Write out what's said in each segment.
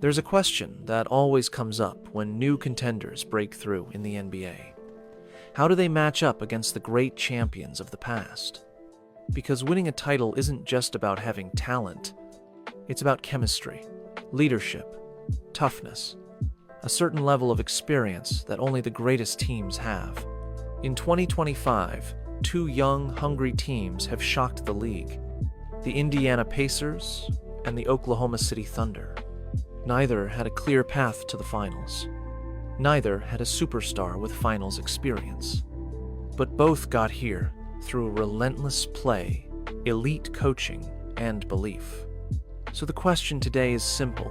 There's a question that always comes up when new contenders break through in the NBA. How do they match up against the great champions of the past? Because winning a title isn't just about having talent. It's about chemistry, leadership, toughness, a certain level of experience that only the greatest teams have. In 2025, two young, hungry teams have shocked the league: the Indiana Pacers and the Oklahoma City Thunder. Neither had a clear path to the finals. Neither had a superstar with finals experience. But both got here through relentless play, elite coaching, and belief. So the question today is simple.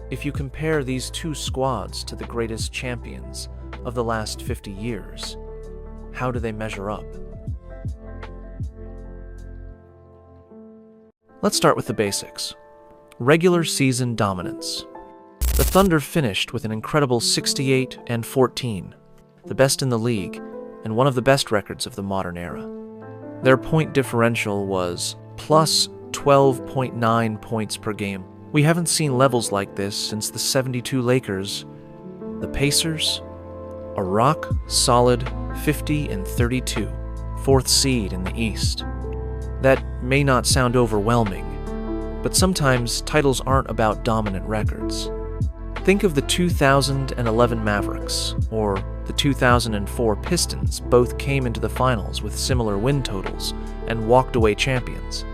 If you compare these two squads to the greatest champions of the last 50 years, how do they measure up? Let's start with the basics. Regular season dominance. The Thunder finished with an incredible 68-14, the best in the league and one of the best records of the modern era. Their point differential was plus 12.9 points per game. We haven't seen levels like this since the '72 Lakers. The Pacers, a rock-solid 50-32, fourth seed in the East. That may not sound overwhelming, but sometimes titles aren't about dominant records. Think of the 2011 Mavericks, or the 2004 Pistons. Both came into the finals with similar win totals and walked away champions.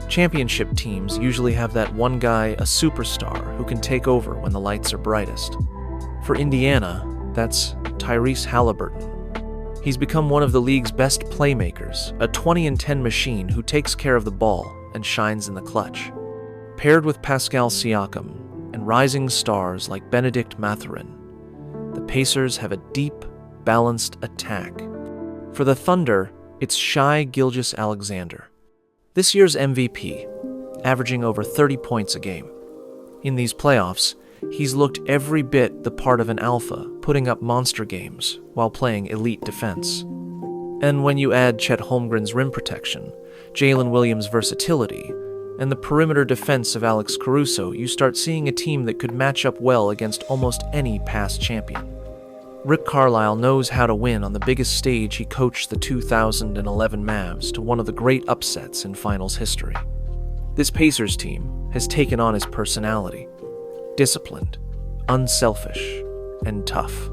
Championship teams usually have that one guy, a superstar, who can take over when the lights are brightest. For Indiana, that's Tyrese Halliburton. He's become one of the league's best playmakers, a 20-10 machine who takes care of the ball and shines in the clutch. Paired with Pascal Siakam and rising stars like Benedict Mathurin, the Pacers have a deep, balanced attack. For the Thunder, it's Shai Gilgeous-Alexander, this year's MVP, averaging over 30 points a game. In these playoffs, he's looked every bit the part of an alpha, putting up monster games while playing elite defense. And when you add Chet Holmgren's rim protection, Jalen Williams' versatility, and the perimeter defense of Alex Caruso, you start seeing a team that could match up well against almost any past champion. Rick Carlisle knows how to win on the biggest stage. He coached the 2011 Mavs to one of the great upsets in finals history. This Pacers team has taken on his personality: disciplined, unselfish, and tough.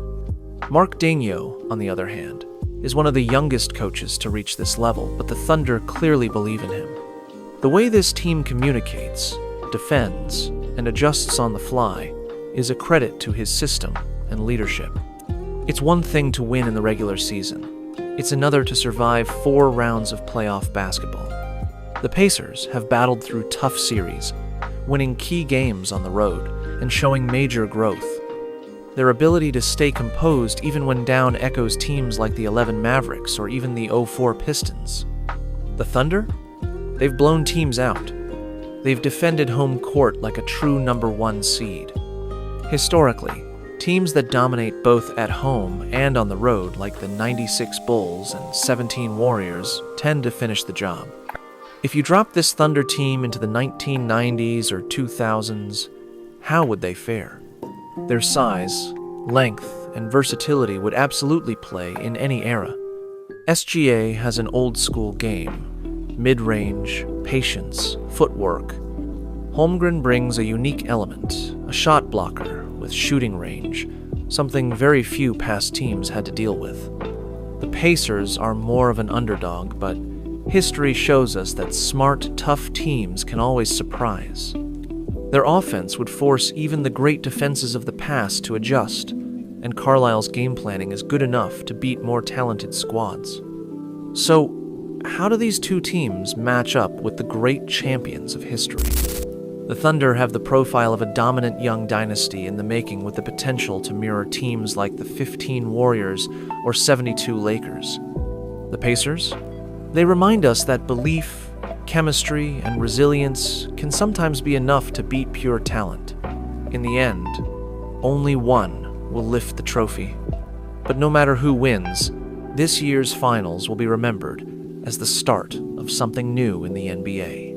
Mark Daigneault, on the other hand, is one of the youngest coaches to reach this level, but the Thunder clearly believe in him. The way this team communicates, defends, and adjusts on the fly is a credit to his system and leadership. It's one thing to win in the regular season. It's another to survive 4 rounds of playoff basketball. The Pacers have battled through tough series, winning key games on the road and showing major growth. Their ability to stay composed even when down echoes teams like the 11 Mavericks or even the '04 Pistons. The Thunder? They've blown teams out. They've defended home court like a true number 1 seed. Historically, teams that dominate both at home and on the road, like the '96 Bulls and '17 Warriors, tend to finish the job. If you drop this Thunder team into the 1990s or 2000s, how would they fare? Their size, length, and versatility would absolutely play in any era. SGA has an old-school game: mid-range, patience, footwork. Holmgren brings a unique element, a shot blocker with shooting range, something very few past teams had to deal with. The Pacers are more of an underdog, but history shows us that smart, tough teams can always surprise. Their offense would force even the great defenses of the past to adjust, and Carlisle's game planning is good enough to beat more talented squads. So, how do these two teams match up with the great champions of history? The Thunder have the profile of a dominant young dynasty in the making, with the potential to mirror teams like the '15 Warriors or '72 Lakers. The Pacers? They remind us that belief, chemistry, and resilience can sometimes be enough to beat pure talent. In the end, only one will lift the trophy. But no matter who wins, this year's finals will be remembered as the start of something new in the NBA.